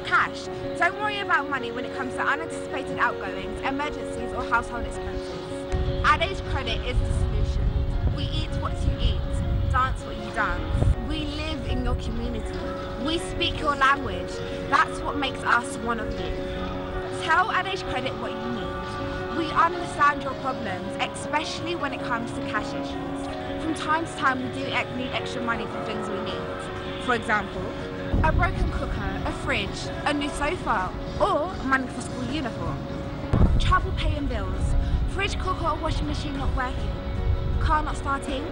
cash. Don't worry about money when it comes to unanticipated outgoings, emergencies or household expenses. AdAge Credit is the solution. We eat what you eat, dance what you dance. We live in your community. We speak your language. That's what makes us one of you. Tell AdAge Credit what you need. We understand your problems, especially when it comes to cash issues. From time to time, we do need extra money for things we need. For example, a broken cooker, a fridge, a new sofa, or money for school uniform. Travel pay and bills, fridge, cooker or washing machine not working, car not starting,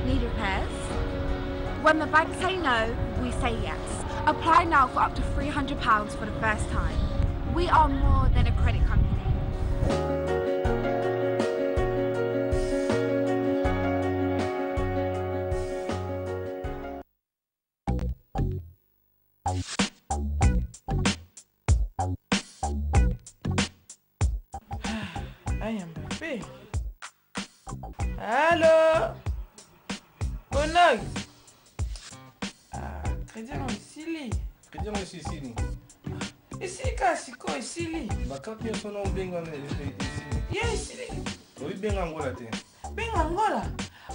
need repairs. When the bank say no, we say yes. Apply now for up to £300 for the first time. We are more than a credit company. I am Mbappé. Allô? Bonox. Ah, crédit non ici. Crédit non ici. Ici, Kassiko, ici. Ma carte n'est pas en benga ici. Yes, ici. Oui, benga Angola. Benga Angola.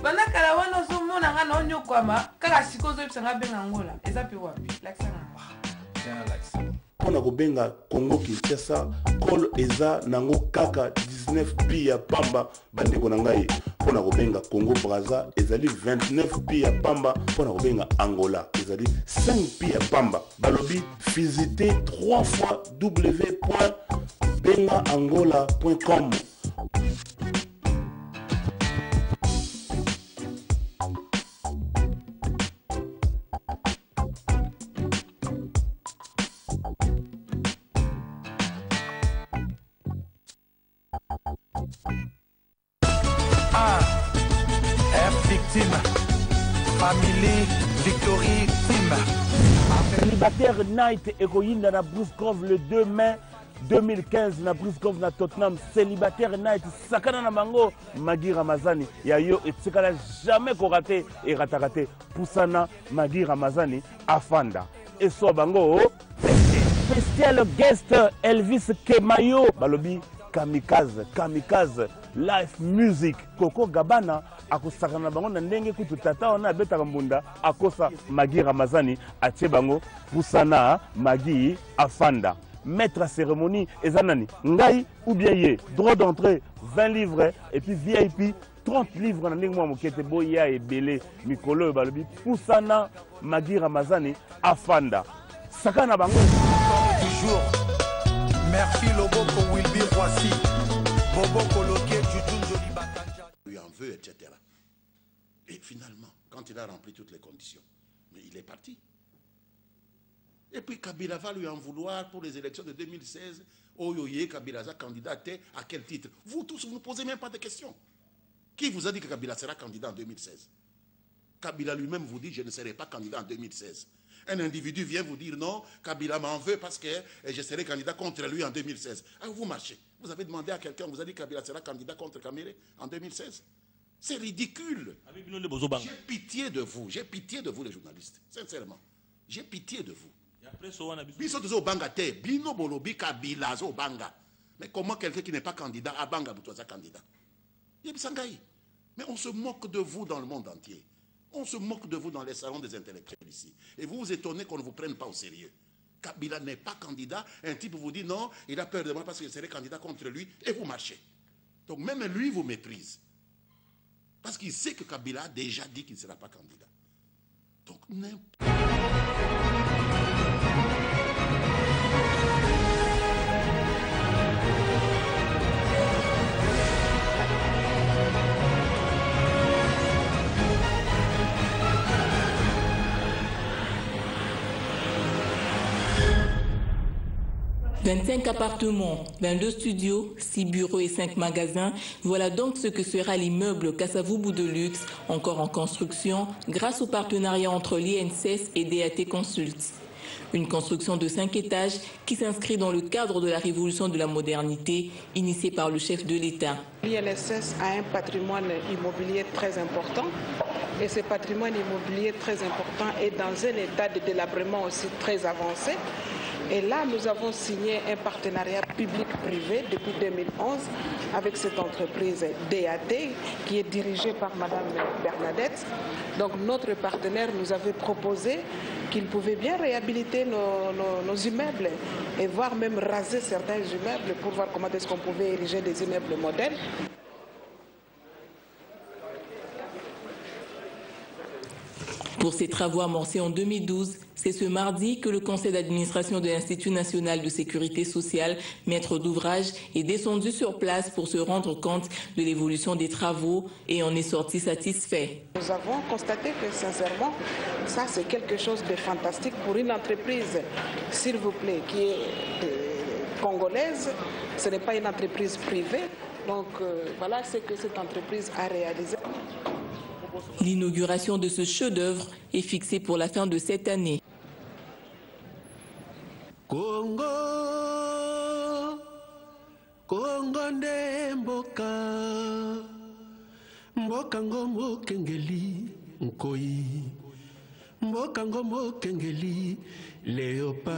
Bana kala wana zo mona nga no nyokwama kaka siko zo bisanga benga Angola. Eza pe wapi? L'accent na. Tiens, l'accent. Pona kobenga Congo Kinshasa kol eza nango kaka 19 pia pamba bandeko na ngai. Pona kobenga Congo Brazza ezali 29 pia pamba. Pona kobenga Angola ezali 5 pia pamba. Balobi visitez 3 fois www.bengaangola.com. Family Victory Team. Célibataire Night Ekoyinda na Bruce Grove le 2 mai 2015 na Bruce Grove na Tottenham. Célibataire Night sakana na bango Magui Ramazani ya yo etikala jamais ko raté et raté Poussana Magui Ramazani afanda et so bango spécial guest Elvis Kemayo balobi kamikaze live music Coco Gabana akosakana bango na ndenge kutu tata ona betaka mbunda akosa Magui Ramazani atie bango Poussana Magui afanda. Maître à cérémonie ezanani ngai ou bien ye droit d'entrée 20 livres et puis VIP 30 livres na ndenge mwa mokete boya ebele mikolo balobi Poussana Magui Ramazani afanda sakana bango toujours. Merci Loboko Wilby Roissy, Bobo Koloké, Jujun Joli Bakanja. Lui en veut, etc. Et finalement, quand il a rempli toutes les conditions, mais il est parti. Et puis Kabila va lui en vouloir pour les élections de 2016. Oyoye, Kabila sera candidat à quel titre? Vous tous, vous ne posez même pas de questions. Qui vous a dit que Kabila sera candidat en 2016? Kabila lui-même vous dit, je ne serai pas candidat en 2016. Un individu vient vous dire non, Kabila m'en veut parce que je serai candidat contre lui en 2016. Alors vous marchez. Vous avez demandé à quelqu'un, vous avez dit que Kabila sera candidat contre Kamere en 2016. C'est ridicule. J'ai pitié de vous les journalistes. Sincèrement. J'ai pitié de vous. Mais comment quelqu'un qui n'est pas candidat à Banga soit candidat? Mais on se moque de vous dans le monde entier. On se moque de vous dans les salons des intellectuels ici. Et vous vous étonnez qu'on ne vous prenne pas au sérieux. Kabila n'est pas candidat. Un type vous dit non, il a peur de moi parce que je serai candidat contre lui. Et vous marchez. Donc même lui vous méprise. Parce qu'il sait que Kabila a déjà dit qu'il ne sera pas candidat. Donc n'importe. « 25 appartements, 22 studios, 6 bureaux et 5 magasins. Voilà donc ce que sera l'immeuble Kasavubu de luxe, encore en construction, grâce au partenariat entre l'INSS et DAT Consult. Une construction de 5 étages qui s'inscrit dans le cadre de la révolution de la modernité initiée par le chef de l'État. L'INSS a un patrimoine immobilier très important et ce patrimoine immobilier très important est dans un état de délabrement aussi très avancé. Et là, nous avons signé un partenariat public-privé depuis 2011 avec cette entreprise DAT qui est dirigée par Madame Bernadette. Donc notre partenaire nous avait proposé qu'il pouvait bien réhabiliter nos immeubles et voire même raser certains immeubles pour voir comment est-ce qu'on pouvait ériger des immeubles modèles. Pour ces travaux amorcés en 2012, c'est ce mardi que le conseil d'administration de l'Institut national de sécurité sociale, maître d'ouvrage, est descendu sur place pour se rendre compte de l'évolution des travaux et en est sorti satisfait. Nous avons constaté que sincèrement, ça c'est quelque chose de fantastique pour une entreprise, s'il vous plaît, qui est congolaise. Ce n'est pas une entreprise privée. Donc voilà ce que cette entreprise a réalisé. L'inauguration de ce chef-d'œuvre est fixée pour la fin de cette année. Congo, Congo nde mboka, mboka ngomo kengeli nkoi, mboka ngomo kengeli léopard.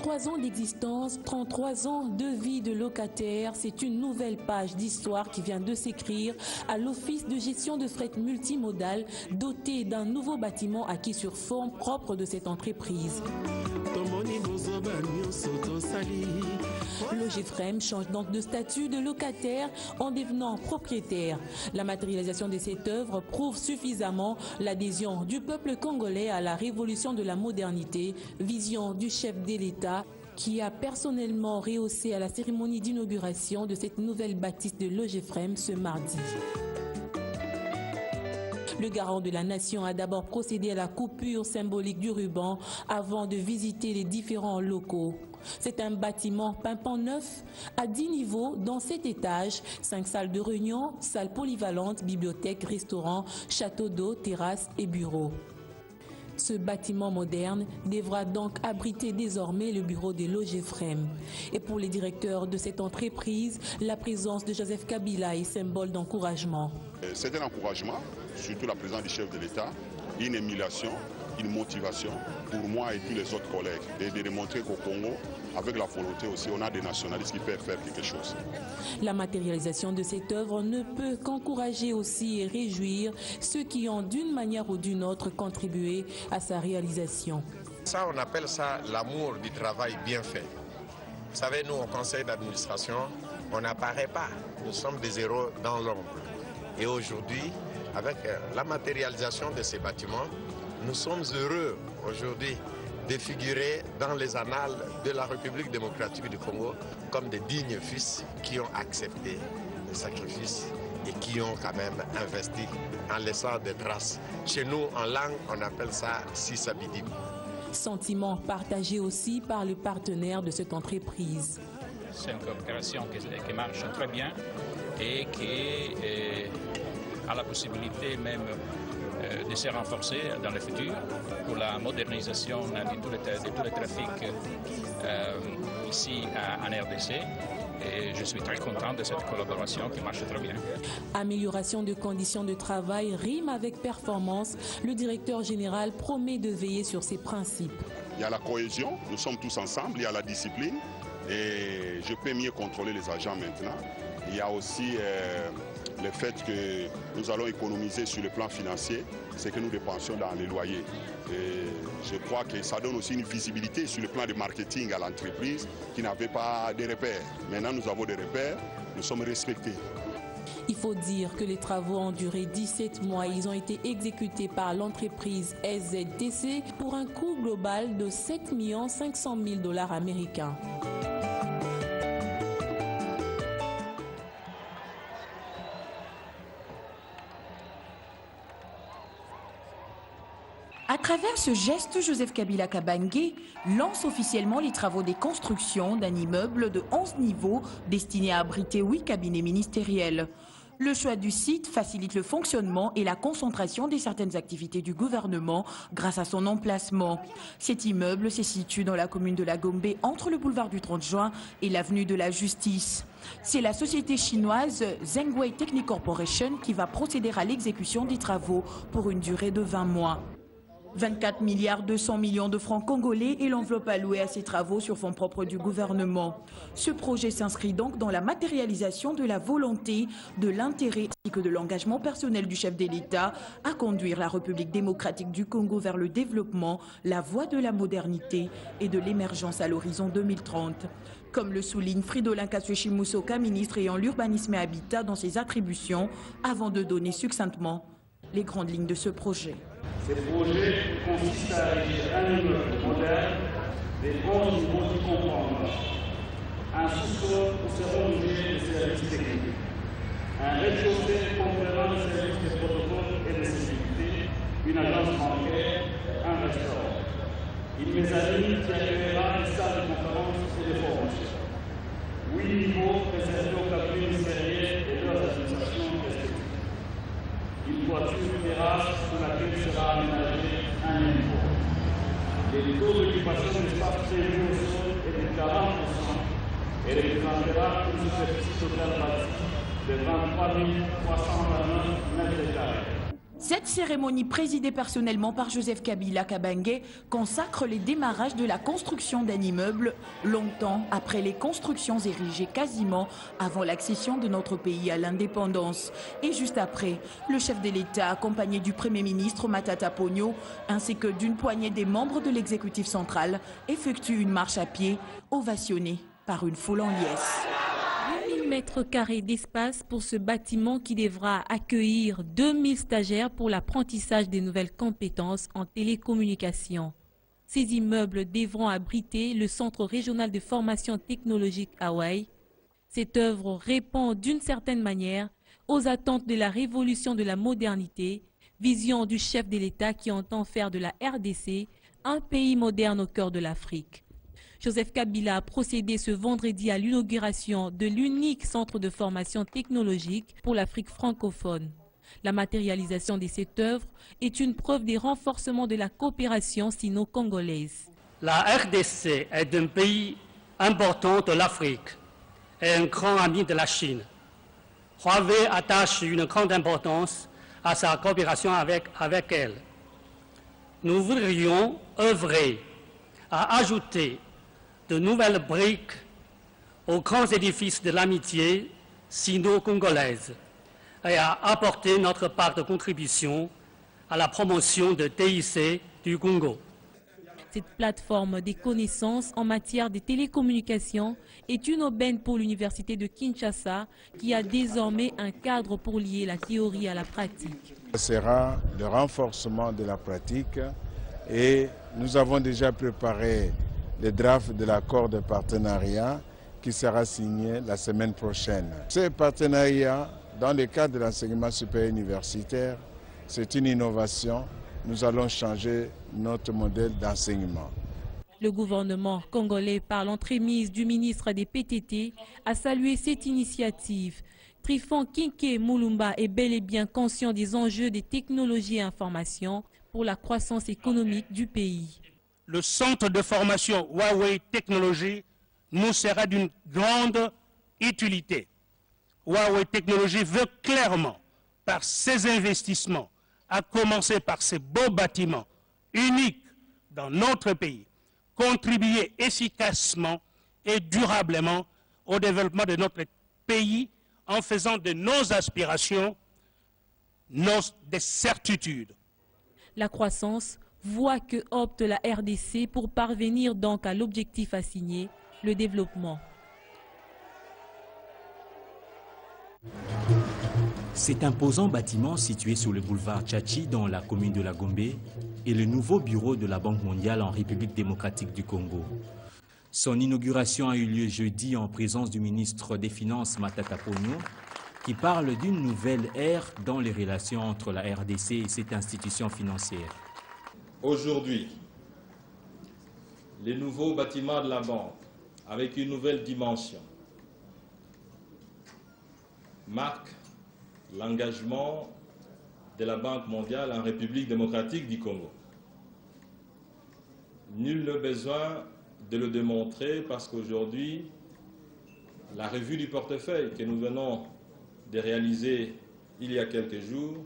33 ans d'existence, 33 ans de vie de locataire, c'est une nouvelle page d'histoire qui vient de s'écrire à l'Office de gestion de fret multimodal doté d'un nouveau bâtiment acquis sur forme propre de cette entreprise. Logefrem change donc de statut de locataire en devenant propriétaire. La matérialisation de cette œuvre prouve suffisamment l'adhésion du peuple congolais à la révolution de la modernité, vision du chef de l'État qui a personnellement rehaussé à la cérémonie d'inauguration de cette nouvelle bâtisse de Logefrem ce mardi. Le garant de la nation a d'abord procédé à la coupure symbolique du ruban avant de visiter les différents locaux. C'est un bâtiment pimpant neuf à 10 niveaux dans 7 étages, 5 salles de réunion, salles polyvalentes, bibliothèque, restaurant, château d'eau, terrasse et bureaux. Ce bâtiment moderne devra donc abriter désormais le bureau de Logefrem. Et pour les directeurs de cette entreprise, la présence de Joseph Kabila est symbole d'encouragement. C'est un encouragement, surtout la présence du chef de l'État, une émulation, une motivation pour moi et tous les autres collègues, et de démontrer qu'au Congo, avec la volonté aussi, on a des nationalistes qui peuvent faire quelque chose. La matérialisation de cette œuvre ne peut qu'encourager aussi et réjouir ceux qui ont d'une manière ou d'une autre contribué à sa réalisation. Ça, on appelle ça l'amour du travail bien fait. Vous savez, nous, au conseil d'administration, on n'apparaît pas. Nous sommes des héros dans l'ombre. Et aujourd'hui, avec la matérialisation de ces bâtiments, nous sommes heureux aujourd'hui de figurer dans les annales de la République démocratique du Congo comme des dignes fils qui ont accepté le sacrifice et qui ont quand même investi en laissant des traces. Chez nous, en langue, on appelle ça Sisabidi. Sentiment partagé aussi par le partenaire de cette entreprise. C'est une coopération qui marche très bien et qui a la possibilité même de se renforcer dans le futur pour la modernisation de tout le trafic ici en RDC. Et je suis très content de cette collaboration qui marche très bien. Amélioration de conditions de travail rime avec performance. Le directeur général promet de veiller sur ces principes. Il y a la cohésion, nous sommes tous ensemble, il y a la discipline et je peux mieux contrôler les agents maintenant. Il y a aussi le fait que nous allons économiser sur le plan financier, c'est que nous dépensions dans les loyers. Et je crois que ça donne aussi une visibilité sur le plan de marketing à l'entreprise qui n'avait pas de repères. Maintenant, nous avons des repères, nous sommes respectés. Il faut dire que les travaux ont duré 17 mois. Ils ont été exécutés par l'entreprise SZTC pour un coût global de 7 500 000 $ américains. À travers ce geste, Joseph Kabila Kabange lance officiellement les travaux de construction d'un immeuble de 11 niveaux destiné à abriter 8 cabinets ministériels. Le choix du site facilite le fonctionnement et la concentration de certaines activités du gouvernement grâce à son emplacement. Cet immeuble se situe dans la commune de la Gombe entre le boulevard du 30 juin et l'avenue de la Justice. C'est la société chinoise Zhengwei Technic Corporation qui va procéder à l'exécution des travaux pour une durée de 20 mois. 24 milliards 200 millions de francs congolais et l'enveloppe allouée à ces travaux sur fonds propres du gouvernement. Ce projet s'inscrit donc dans la matérialisation de la volonté, de l'intérêt ainsi que de l'engagement personnel du chef de l'État à conduire la République démocratique du Congo vers le développement, la voie de la modernité et de l'émergence à l'horizon 2030. Comme le souligne Fridolin Kassueshi-Musoka, ministre ayant l'urbanisme et habitat dans ses attributions, avant de donner succinctement les grandes lignes de ce projet. Ce projet consiste à ériger un immeuble moderne des 11 niveaux qui comprendront un sous-sol où seront logés les services techniques, un rez-de-chaussée comprenant les services de protocole et de sécurité, une agence bancaire, un restaurant, une mezzanine qui accueillera une salle de conférence et de formation, 8 niveaux réservés aux cabinets ministériels et leurs administrations respectives. Une voiture terrasse sur laquelle sera aménagé un niveau. Le taux d'occupation de l'espace prévu au sol est de 40% et représentera une superficie totale bâtie de 23 329 mètres carrés. Cette cérémonie présidée personnellement par Joseph Kabila Kabange consacre les démarrages de la construction d'un immeuble longtemps après les constructions érigées quasiment avant l'accession de notre pays à l'indépendance. Et juste après, le chef de l'État accompagné du Premier ministre Matata Ponyo ainsi que d'une poignée des membres de l'exécutif central effectue une marche à pied ovationnée par une foule en liesse. 1000 mètres carrés d'espace pour ce bâtiment qui devra accueillir 2000 stagiaires pour l'apprentissage des nouvelles compétences en télécommunication. Ces immeubles devront abriter le Centre régional de formation technologique Hawaï. Cette œuvre répond d'une certaine manière aux attentes de la révolution de la modernité, vision du chef de l'État qui entend faire de la RDC un pays moderne au cœur de l'Afrique. Joseph Kabila a procédé ce vendredi à l'inauguration de l'unique centre de formation technologique pour l'Afrique francophone. La matérialisation de cette œuvre est une preuve des renforcements de la coopération sino-congolaise. La RDC est un pays important de l'Afrique et un grand ami de la Chine. Huawei attache une grande importance à sa coopération avec elle. Nous voudrions œuvrer à ajouter de nouvelles briques aux grands édifices de l'amitié sino-congolaise et à apporter notre part de contribution à la promotion de TIC du Congo. Cette plateforme des connaissances en matière de télécommunications est une aubaine pour l'Université de Kinshasa qui a désormais un cadre pour lier la théorie à la pratique. Ce sera le renforcement de la pratique et nous avons déjà préparé le draft de l'accord de partenariat qui sera signé la semaine prochaine. Ce partenariat, dans le cadre de l'enseignement supérieur universitaire, c'est une innovation. Nous allons changer notre modèle d'enseignement. Le gouvernement congolais, par l'entremise du ministre des PTT, a salué cette initiative. Trifon Kinké Moulumba est bel et bien conscient des enjeux des technologies et informations pour la croissance économique du pays. Le centre de formation Huawei Technologies nous sera d'une grande utilité. Huawei Technologies veut clairement, par ses investissements, à commencer par ces beaux bâtiments uniques dans notre pays, contribuer efficacement et durablement au développement de notre pays en faisant de nos aspirations des certitudes. La croissance, voie que opte la RDC pour parvenir donc à l'objectif assigné, le développement. Cet imposant bâtiment situé sur le boulevard Tchachi dans la commune de la Gombe est le nouveau bureau de la Banque mondiale en République démocratique du Congo. Son inauguration a eu lieu jeudi en présence du ministre des Finances Matata Ponyo, qui parle d'une nouvelle ère dans les relations entre la RDC et cette institution financière. Aujourd'hui, les nouveaux bâtiments de la banque, avec une nouvelle dimension, marquent l'engagement de la Banque mondiale en République démocratique du Congo. Nul n'a besoin de le démontrer parce qu'aujourd'hui, la revue du portefeuille que nous venons de réaliser il y a quelques jours,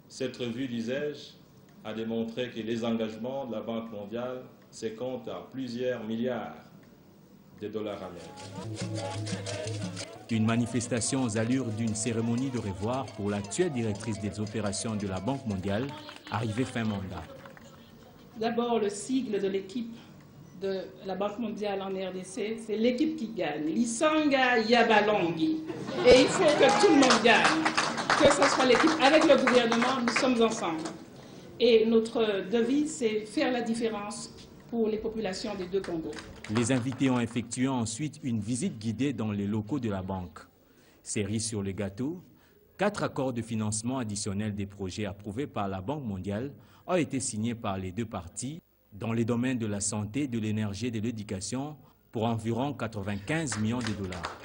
cette revue, disais-je, a démontré que les engagements de la Banque mondiale se comptent à plusieurs milliards de dollars américains. Une manifestation aux allures d'une cérémonie de revoir pour l'actuelle directrice des opérations de la Banque mondiale, arrivée fin mandat. D'abord, le sigle de l'équipe de la Banque mondiale en RDC, c'est l'équipe qui gagne. Lisanga Yabalongi. Et il faut que tout le monde gagne. Que ce soit l'équipe avec le gouvernement, nous sommes ensemble. Et notre devise, c'est faire la différence pour les populations des deux Congos. Les invités ont effectué ensuite une visite guidée dans les locaux de la banque. Cerise sur le gâteau, 4 accords de financement additionnels des projets approuvés par la Banque mondiale ont été signés par les deux parties dans les domaines de la santé, de l'énergie et de l'éducation pour environ 95 millions de dollars.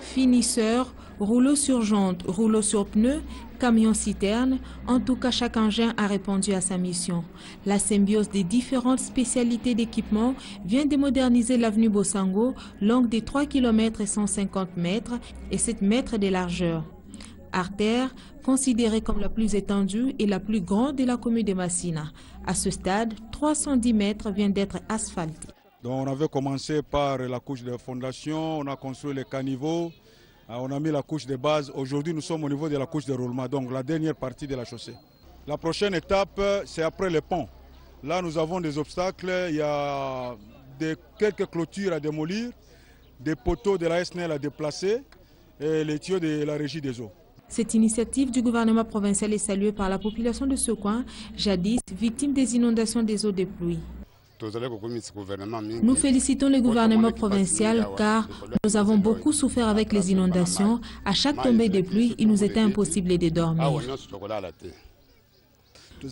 Finisseurs, rouleaux sur jantes, rouleaux sur pneus, camions-citernes, en tout cas chaque engin a répondu à sa mission. La symbiose des différentes spécialités d'équipement vient de moderniser l'avenue Bosango, longue de 3 km et 150 mètres et 7 mètres de largeur. Artère, considérée comme la plus étendue et la plus grande de la commune de Massina. À ce stade, 310 mètres viennent d'être asphaltés. Donc on avait commencé par la couche de fondation, on a construit les caniveaux, on a mis la couche de base. Aujourd'hui, nous sommes au niveau de la couche de roulement, donc la dernière partie de la chaussée. La prochaine étape, c'est après les ponts. Là, nous avons des obstacles, il y a quelques clôtures à démolir, des poteaux de la SNEL à déplacer et les tuyaux de la régie des eaux. Cette initiative du gouvernement provincial est saluée par la population de ce coin, jadis victime des inondations des eaux de pluie. Nous félicitons le gouvernement provincial car nous avons beaucoup souffert avec les inondations. À chaque tombée de pluie, il nous était impossible de dormir.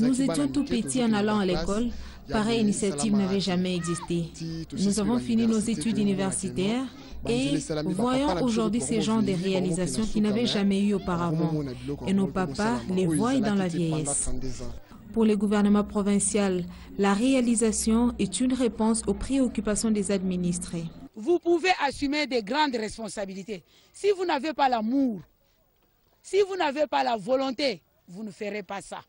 Nous étions tout petits en allant à l'école. Pareille initiative n'avait jamais existé. Nous avons fini nos études universitaires et voyons aujourd'hui ces genres de réalisations qui n'avaient jamais eu auparavant. Et nos papas les voient dans la vieillesse. Pour le gouvernement provincial, la réalisation est une réponse aux préoccupations des administrés. Vous pouvez assumer des grandes responsabilités. Si vous n'avez pas l'amour, si vous n'avez pas la volonté, vous ne ferez pas ça.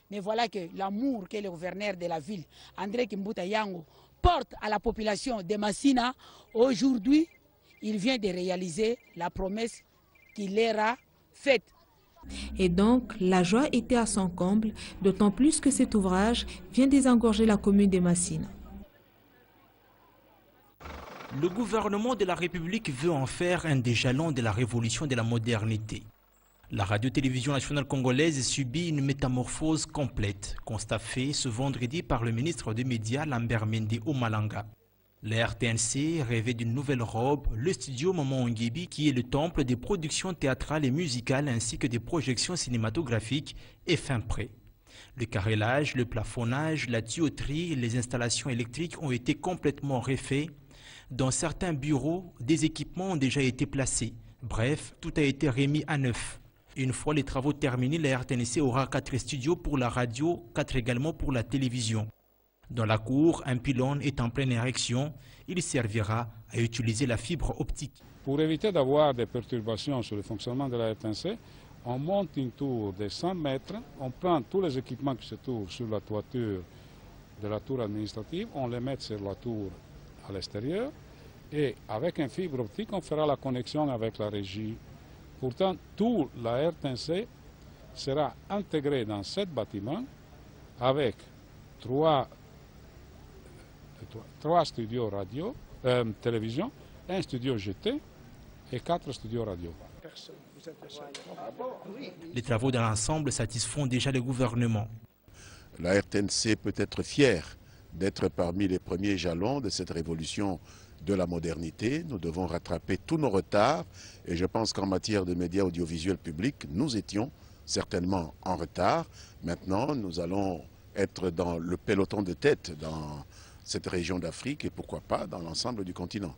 Mais voilà que l'amour que le gouverneur de la ville, André Kimbuta Yango, porte à la population de Massina, aujourd'hui, il vient de réaliser la promesse qu'il leur a faite. Et donc, la joie était à son comble, d'autant plus que cet ouvrage vient désengorger la commune de Massina. Le gouvernement de la République veut en faire un des jalons de la révolution de la modernité. La radio-télévision nationale congolaise subit une métamorphose complète, constat fait ce vendredi par le ministre des Médias Lambert Mende Omalanga. La RTNC rêvait d'une nouvelle robe, le studio Maman Onguebi qui est le temple des productions théâtrales et musicales ainsi que des projections cinématographiques est fin prêt. Le carrelage, le plafonnage, la tuyauterie, les installations électriques ont été complètement refaits. Dans certains bureaux, des équipements ont déjà été placés. Bref, tout a été remis à neuf. Une fois les travaux terminés, la RTNC aura 4 studios pour la radio, 4 également pour la télévision. Dans la cour, un pylône est en pleine érection. Il servira à utiliser la fibre optique. Pour éviter d'avoir des perturbations sur le fonctionnement de la RTNC, on monte une tour de 100 mètres, on prend tous les équipements qui se trouvent sur la toiture de la tour administrative, on les met sur la tour à l'extérieur et avec un fibre optique, on fera la connexion avec la régie. Pourtant, toute la RTNC sera intégrée dans 7 bâtiments avec 3 studios radio, télévision, 1 studio GT et 4 studios radio. Les travaux dans l'ensemble satisfont déjà le gouvernement. La RTNC peut être fière d'être parmi les premiers jalons de cette révolution de la modernité. Nous devons rattraper tous nos retards et je pense qu'en matière de médias audiovisuels publics, nous étions certainement en retard. Maintenant, nous allons être dans le peloton de tête dans cette région d'Afrique et pourquoi pas dans l'ensemble du continent.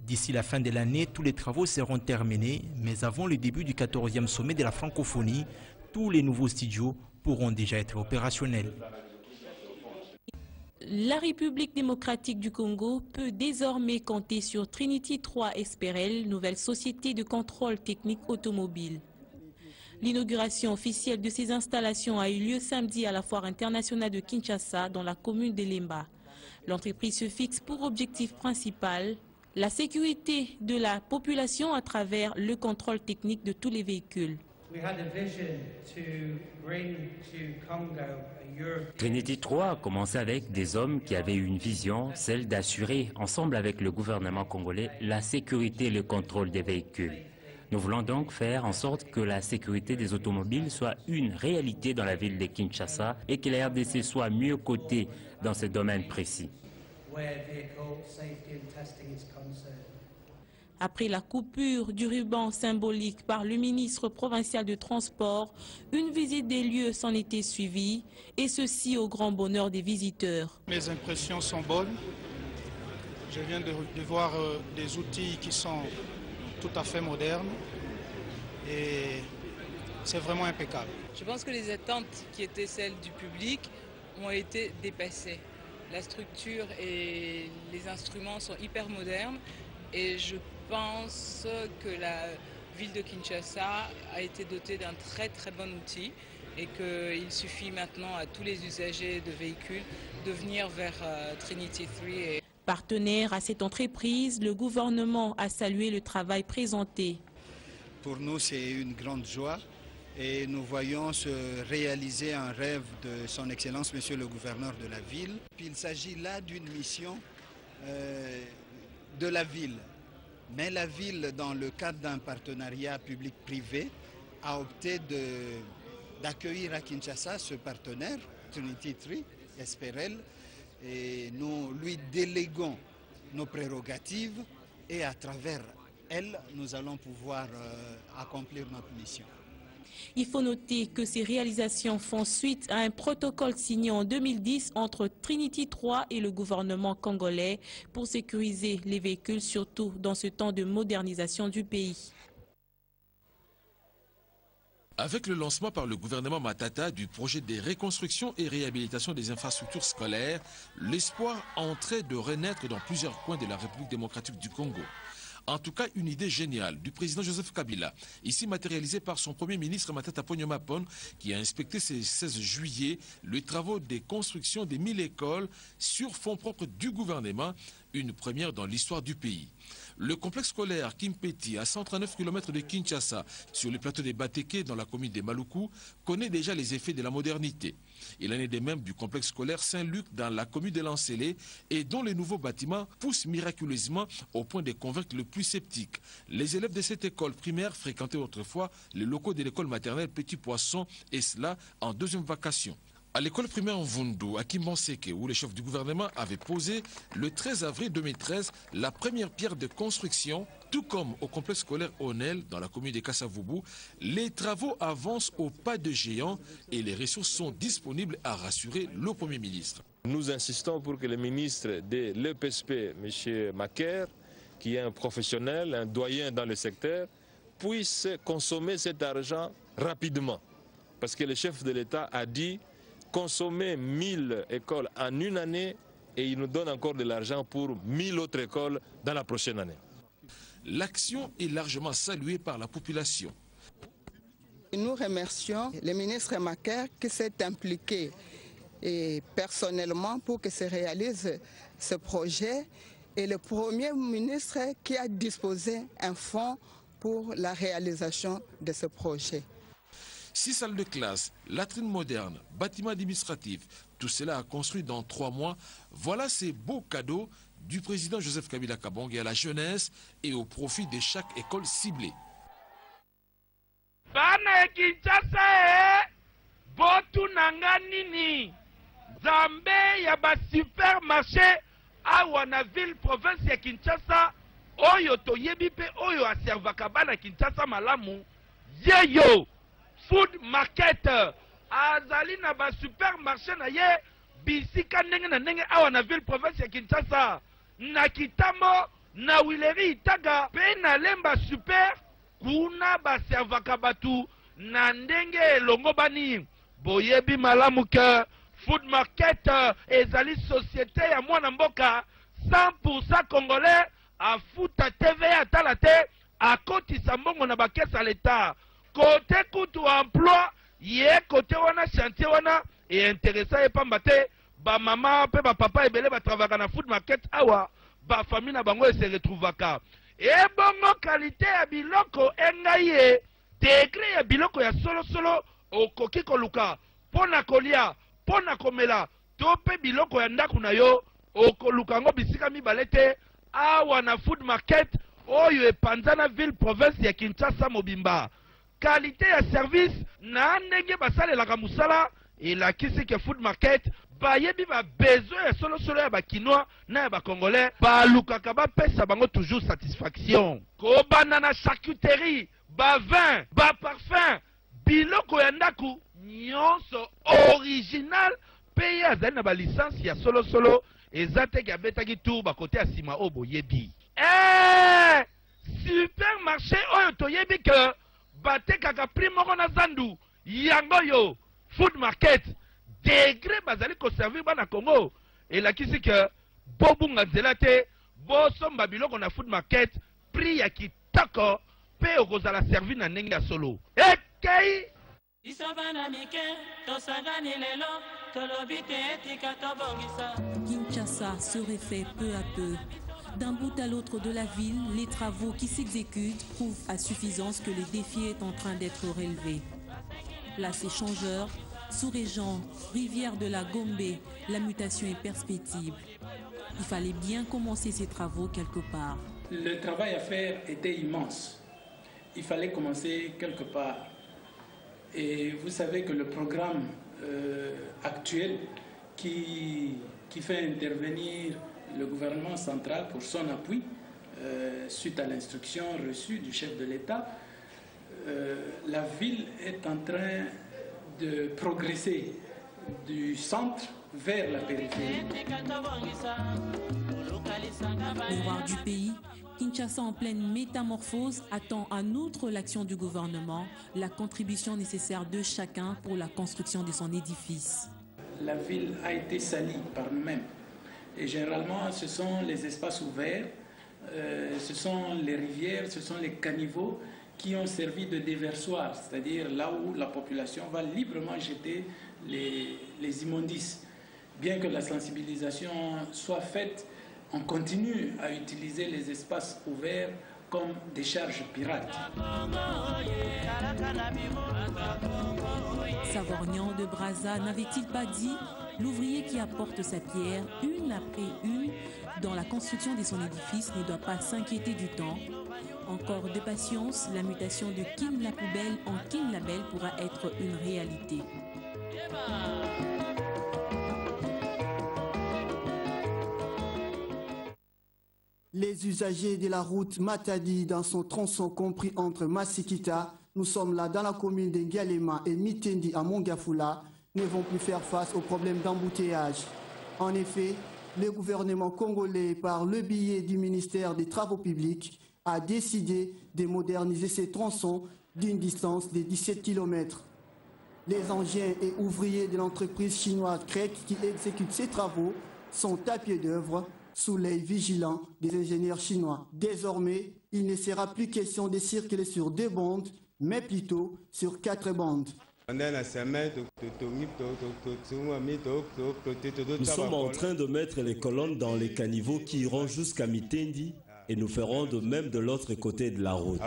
D'ici la fin de l'année, tous les travaux seront terminés, mais avant le début du 14e sommet de la francophonie, tous les nouveaux studios pourront déjà être opérationnels. La République démocratique du Congo peut désormais compter sur Trinity 3 Esperel, nouvelle société de contrôle technique automobile. L'inauguration officielle de ces installations a eu lieu samedi à la Foire internationale de Kinshasa, dans la commune de Lemba. L'entreprise se fixe pour objectif principal la sécurité de la population à travers le contrôle technique de tous les véhicules. Trinity 3 a commencé avec des hommes qui avaient une vision, celle d'assurer, ensemble avec le gouvernement congolais, la sécurité et le contrôle des véhicules. Nous voulons donc faire en sorte que la sécurité des automobiles soit une réalité dans la ville de Kinshasa et que la RDC soit mieux cotée dans ce domaine précis. Après la coupure du ruban symbolique par le ministre provincial de Transport, une visite des lieux s'en était suivie, et ceci au grand bonheur des visiteurs. Mes impressions sont bonnes. Je viens de voir des outils qui sont tout à fait modernes et c'est vraiment impeccable. Je pense que les attentes qui étaient celles du public ont été dépassées. La structure et les instruments sont hyper modernes et je pense que la ville de Kinshasa a été dotée d'un très bon outil et qu'il suffit maintenant à tous les usagers de véhicules de venir vers Trinity 3. Partenaire à cette entreprise, le gouvernement a salué le travail présenté. Pour nous, c'est une grande joie et nous voyons se réaliser un rêve de son Excellence, Monsieur le gouverneur de la ville. Il s'agit là d'une mission de la ville. Mais la ville, dans le cadre d'un partenariat public-privé, a opté d'accueillir à Kinshasa ce partenaire, Trinity 3, Esperel, et nous lui déléguons nos prérogatives et à travers elles, nous allons pouvoir accomplir notre mission. Il faut noter que ces réalisations font suite à un protocole signé en 2010 entre Trinity 3 et le gouvernement congolais pour sécuriser les véhicules, surtout dans ce temps de modernisation du pays. Avec le lancement par le gouvernement Matata du projet de reconstruction et réhabilitation des infrastructures scolaires, l'espoir entrait de renaître dans plusieurs coins de la République démocratique du Congo. En tout cas, une idée géniale du président Joseph Kabila, ici matérialisée par son premier ministre Matata Ponyo Mapon, qui a inspecté ce 16 juillet les travaux de construction des 1000 écoles sur fonds propres du gouvernement, une première dans l'histoire du pays. Le complexe scolaire Kimpeti, à 139 km de Kinshasa, sur le plateau des Bateke, dans la commune de Maluku, connaît déjà les effets de la modernité. Il en est de même du complexe scolaire Saint-Luc, dans la commune de Lancélé, et dont les nouveaux bâtiments poussent miraculeusement au point de convaincre le plus sceptique. Les élèves de cette école primaire fréquentaient autrefois les locaux de l'école maternelle Petit Poisson, et cela en deuxième vacation. À l'école primaire Mvundu, à Kimbanseke, où le chef du gouvernement avait posé le 13 avril 2013 la première pierre de construction, tout comme au complexe scolaire Onel, dans la commune de Kassavubu, les travaux avancent au pas de géant et les ressources sont disponibles, à rassurer le Premier ministre. Nous insistons pour que le ministre de l'EPSP, M. Macaire, qui est un professionnel, un doyen dans le secteur, puisse consommer cet argent rapidement. Parce que le chef de l'État a dit consommer 1000 écoles en une année et il nous donne encore de l'argent pour 1000 autres écoles dans la prochaine année. L'action est largement saluée par la population. Nous remercions le ministre Macaire qui s'est impliqué personnellement pour que se réalise ce projet et le Premier ministre qui a disposé un fonds pour la réalisation de ce projet. 6 salles de classe, latrines modernes, bâtiments administratifs, tout cela a construit dans 3 mois. Voilà ces beaux cadeaux du président Joseph Kabila Kabange à la jeunesse et au profit de chaque école ciblée. Bana Kinshasa botu nanga nini Zambe ya ba supermarché awa na ville province ya Kinshasa oyo toyebi pe oyo aservaka bana Kinshasa malamu yeyo food market azali na ba supermarché na ye bisika ndenge na ndenge awa na ville province ya Kinshasa na Kitamo na wileri itaga pe na lemba super kuna baservaka batu na ndenge elongo bani boyebi malamu ke food market ezali société ya mwana mboka 100% congolais afuta TVA atala te akotisa mbongo na bakesa l'État côté kutu emploi ye côté wana chantier wana et intéressant et pamba te ba mama pe ba papa ebele ba travailler na food market awa ba famille na bango se retrouvaka et bongo qualité ya biloko engaye degré ya biloko ya solo okoki koluka pona kolia pona komela to pe biloko ya ndaku na yo okoluka ngo bisika mibale te awa na food market oyo epanzana ville province ya Kinshasa mobimba qualité ya service na ndenge basalelaka musala elakisi ke food market bayebi ba besoin ya solo ya bakinois na ya bakongolais balukaka bapesa bango toujours satisfaction kobanda na charcuterie ba vin ba parfum biloko ya ndaku nyonso original pe azali na ba licence ya solo eza te ya betaki tour bakote ya sima oyo boyebi supermarché oyo toyebi ke batekaka prix moko na zandu yango yo food market degré bazali koservir bana Congo elakisi ke bobunga nzela te bosomba biloko na food market prix ya kitoko pe okozala servi na ndenge ya solo ekei Kinshasa se refait peu à peu. D'un bout à l'autre de la ville, les travaux qui s'exécutent prouvent à suffisance que le défi est en train d'être relevé. Place échangeur, sous-région, rivière de la Gombe, la mutation est perspectible. Il fallait bien commencer ces travaux quelque part. Le travail à faire était immense. Il fallait commencer quelque part. Et vous savez que le programme actuel qui fait intervenir le gouvernement central pour son appui, suite à l'instruction reçue du chef de l'État, la ville est en train de progresser du centre vers la périphérie. Miroir du pays, Kinshasa en pleine métamorphose attend en outre l'action du gouvernement, la contribution nécessaire de chacun pour la construction de son édifice. La ville a été salie par nous-mêmes. Et généralement, ce sont les espaces ouverts, ce sont les rivières, ce sont les caniveaux qui ont servi de déversoir, c'est-à-dire là où la population va librement jeter les immondices. Bien que la sensibilisation soit faite, on continue à utiliser les espaces ouverts comme des charges pirates. Savorgnan de Brazza n'avait-il pas dit l'ouvrier qui apporte sa pierre une après une dans la construction de son édifice ne doit pas s'inquiéter du temps. Encore de patience, la mutation de Kin la poubelle en Kin la belle pourra être une réalité. Les usagers de la route Matadi dans son tronçon compris entre Masikita, nous sommes là dans la commune de Ngalema et Mitendi à Mongafula, ne vont plus faire face aux problèmes d'embouteillage. En effet, le gouvernement congolais, par le biais du ministère des Travaux publics, a décidé de moderniser ces tronçons d'une distance de 17 km. Les engins et ouvriers de l'entreprise chinoise CREC qui exécutent ces travaux sont à pied d'œuvre sous l'œil vigilant des ingénieurs chinois. Désormais, il ne sera plus question de circuler sur 2 bandes, mais plutôt sur 4 bandes. Nous sommes en train de mettre les colonnes dans les caniveaux qui iront jusqu'à Mitendi et nous ferons de même de l'autre côté de la route.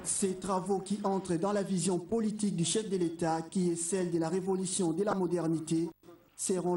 Ces travaux qui entrent dans la vision politique du chef de l'État, qui est celle de la révolution de la modernité, seront